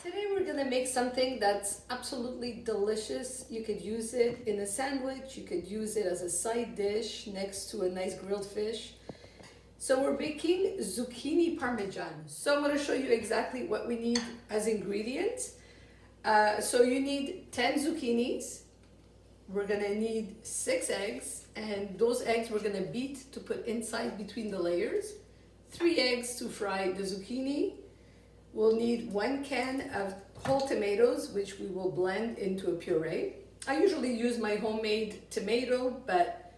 Today we're gonna make something that's absolutely delicious. You could use it in a sandwich, you could use it as a side dish next to a nice grilled fish. So we're making zucchini parmesan. So I'm gonna show you exactly what we need as ingredients. So you need 10 zucchinis. We're gonna need 6 eggs, and those eggs we're gonna beat to put inside between the layers. 3 eggs to fry the zucchini. We'll need 1 can of whole tomatoes, which we will blend into a puree. I usually use my homemade tomato, but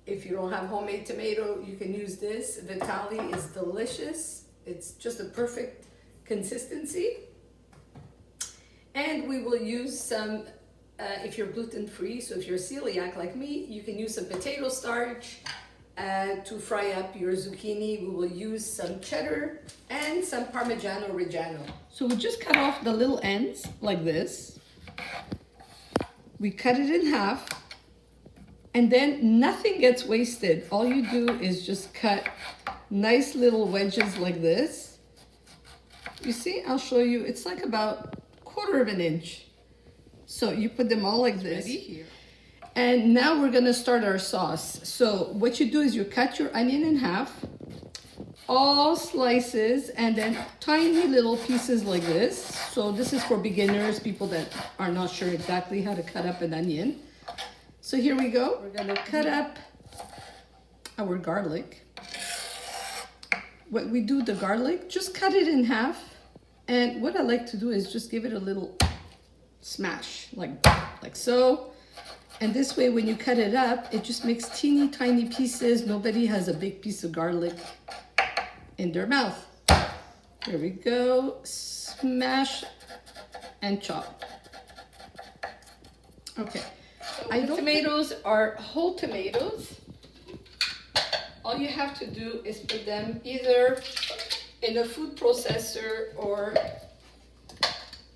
if you don't have homemade tomato, you can use this. Vitale is delicious. It's just a perfect consistency. And we will use some, if you're gluten-free, so if you're celiac like me, you can use some potato starch to fry up your zucchini. We will use some cheddar and some Parmigiano Reggiano. So we just cut off the little ends like this. We cut it in half, and then nothing gets wasted. All you do is just cut nice little wedges like this. You see, I'll show you, it's like about 1/4 of an inch. So you put them all like this. Ready here. And now we're gonna start our sauce. So what you do is you cut your onion in half, all slices, and then tiny little pieces like this. So this is for beginners, people that are not sure exactly how to cut up an onion. So here we go. We're gonna cut up our garlic. What we do, the garlic, just cut it in half. And what I like to do is just give it a little smash, like so. And this way, when you cut it up, it just makes teeny tiny pieces. Nobody has a big piece of garlic in their mouth. There we go. Smash and chop. Okay. So tomatoes are whole tomatoes. All you have to do is put them either in a food processor or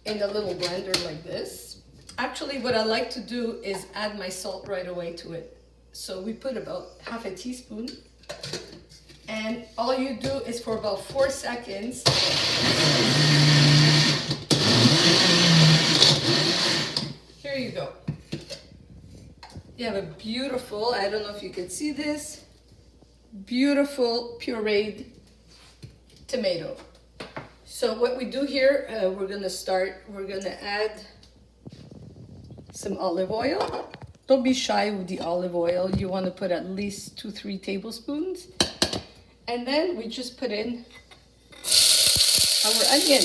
in a little blender like this. Actually, what I like to do is add my salt right away to it. So we put about 1/2 teaspoon. And all you do is for about 4 seconds, here you go. You have a beautiful, I don't know if you can see this, beautiful pureed tomato. So what we do here, we're gonna add some olive oil. Don't be shy with the olive oil. You want to put at least 2-3 tablespoons. And then we just put in our onion.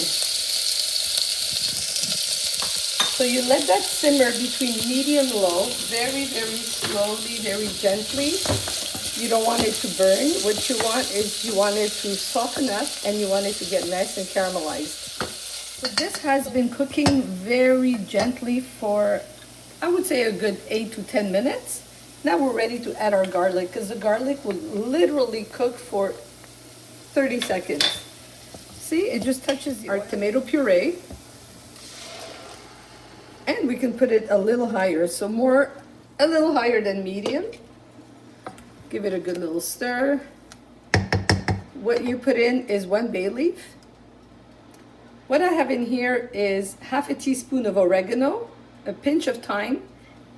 So you let that simmer between medium low, very, very slowly, very gently. You don't want it to burn. What you want is you want it to soften up and you want it to get nice and caramelized. So this has been cooking very gently for, I would say, a good 8 to 10 minutes. Now we're ready to add our garlic, because the garlic will literally cook for 30 seconds. See, it just touches our tomato puree. And we can put it a little higher, so a little higher than medium. Give it a good little stir. What you put in is 1 bay leaf. What I have in here is 1/2 teaspoon of oregano, a pinch of thyme,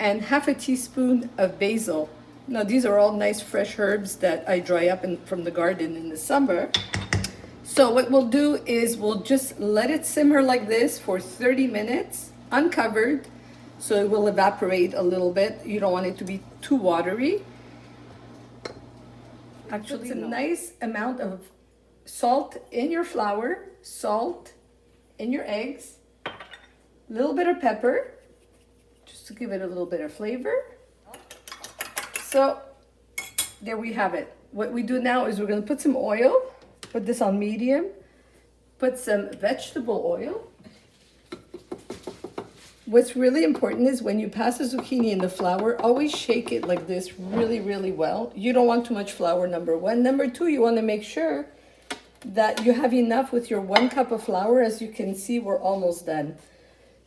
and 1/2 teaspoon of basil. Now these are all nice fresh herbs that I dry up from the garden in the summer. So what we'll do is we'll just let it simmer like this for 30 minutes, uncovered, so it will evaporate a little bit. You don't want it to be too watery. Actually, it's a nice amount of salt in your flour, salt in your eggs, a little bit of pepper, just to give it a little bit of flavor. So there we have it. What we do now is we're going to put some oil, put this on medium, put some vegetable oil. What's really important is when you pass the zucchini in the flour, always shake it like this really, really well. You don't want too much flour, number 1. Number 2, you want to make sure that you have enough with your 1 cup of flour. As you can see, we're almost done.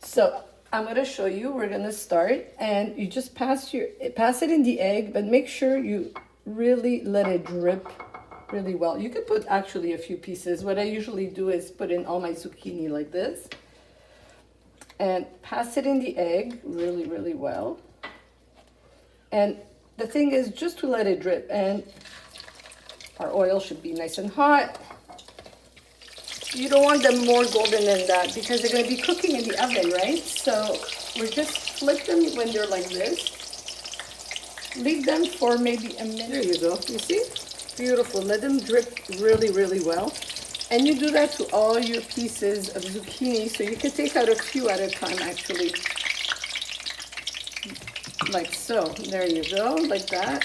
So I'm going to show you. We're going to start, and you just pass it in the egg, but make sure you really let it drip really well. You could put actually a few pieces. What I usually do is put in all my zucchini like this. and pass it in the egg really, really well. And the thing is just to let it drip, and our oil should be nice and hot. You don't want them more golden than that because they're going to be cooking in the oven, right? So we just flip them when they're like this. Leave them for maybe a minute. There you go. You see? Beautiful. Let them drip really, really well. And you do that to all your pieces of zucchini. So you can take out a few at a time, actually. Like so. There you go. Like that.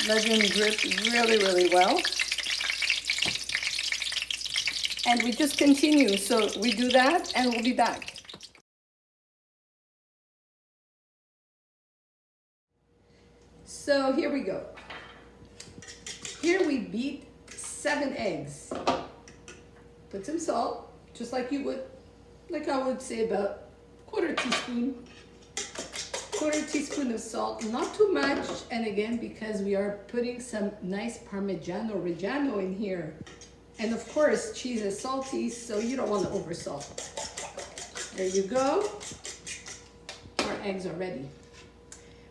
Let them drip really, really well. And we just continue. So we do that and we'll be back. So here we go. Here we beat 7 eggs. Put some salt, just like you would, like I would say about quarter teaspoon of salt, not too much. And again, because we are putting some nice Parmigiano Reggiano in here. And of course, cheese is salty, so you don't want to over salt. There you go. Our eggs are ready.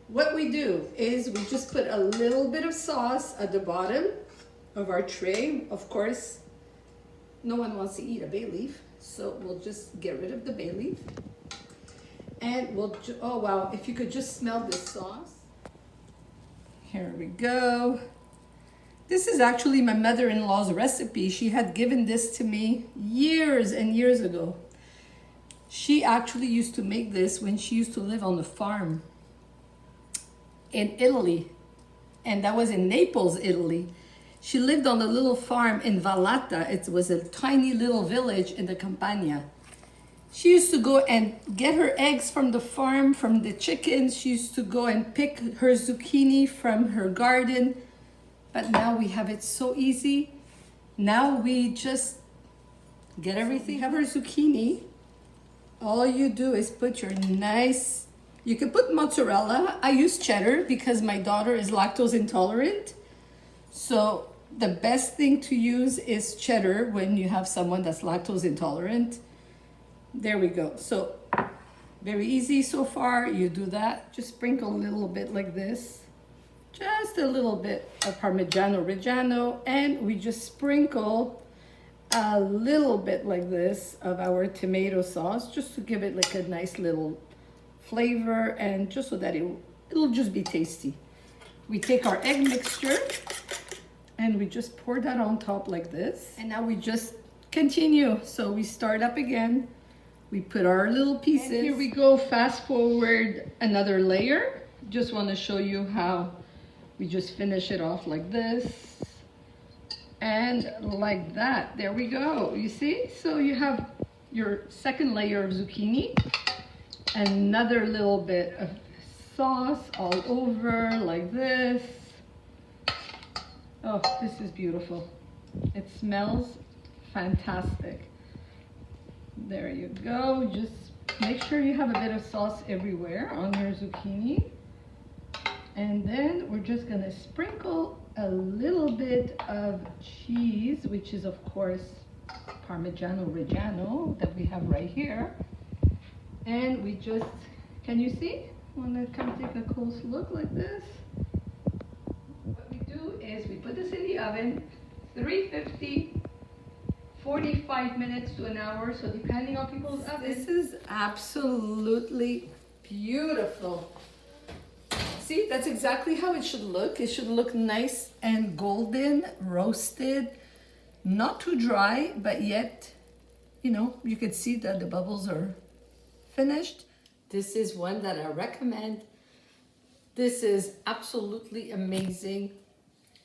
What we do is we just put a little bit of sauce at the bottom of our tray. Of course, no one wants to eat a bay leaf, so we'll just get rid of the bay leaf. And we'll, oh wow, if you could just smell this sauce. Here we go. This is actually my mother-in-law's recipe. She had given this to me years and years ago. She actually used to make this when she used to live on the farm in Italy. And that was in Naples, Italy. She lived on a little farm in Vallata. It was a tiny little village in the Campania. She used to go and get her eggs from the farm, from the chickens. She used to go and pick her zucchini from her garden. But now we have it so easy. Now we just get everything. Have our zucchini. All you do is put your nice, you can put mozzarella. I use cheddar because my daughter is lactose intolerant. So the best thing to use is cheddar when you have someone that's lactose intolerant. There we go. So very easy so far. You do that. Just sprinkle a little bit like this. Just a little bit of Parmigiano Reggiano, and we just sprinkle a little bit like this of our tomato sauce, just to give it like a nice little flavor, and just so that it'll just be tasty. We take our egg mixture and we just pour that on top like this, and now we just continue. So we start up again, we put our little pieces, and here we go. Fast forward another layer. Just want to show you how we just finish it off like this and like that. There we go. You see? So you have your second layer of zucchini, another little bit of sauce all over like this. Oh, this is beautiful. It smells fantastic. There you go. Just make sure you have a bit of sauce everywhere on your zucchini. And then we're just gonna sprinkle a little bit of cheese, which is of course Parmigiano Reggiano that we have right here. And we just, can you see? Wanna come take a close look like this? What we do is we put this in the oven, 350, 45 minutes to an hour, so depending on people's oven. This is absolutely beautiful. See, that's exactly how it should look. It should look nice and golden, roasted, not too dry, but yet, you know, you could see that the bubbles are finished. This is one that I recommend. This is absolutely amazing.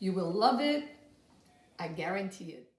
You will love it. I guarantee it.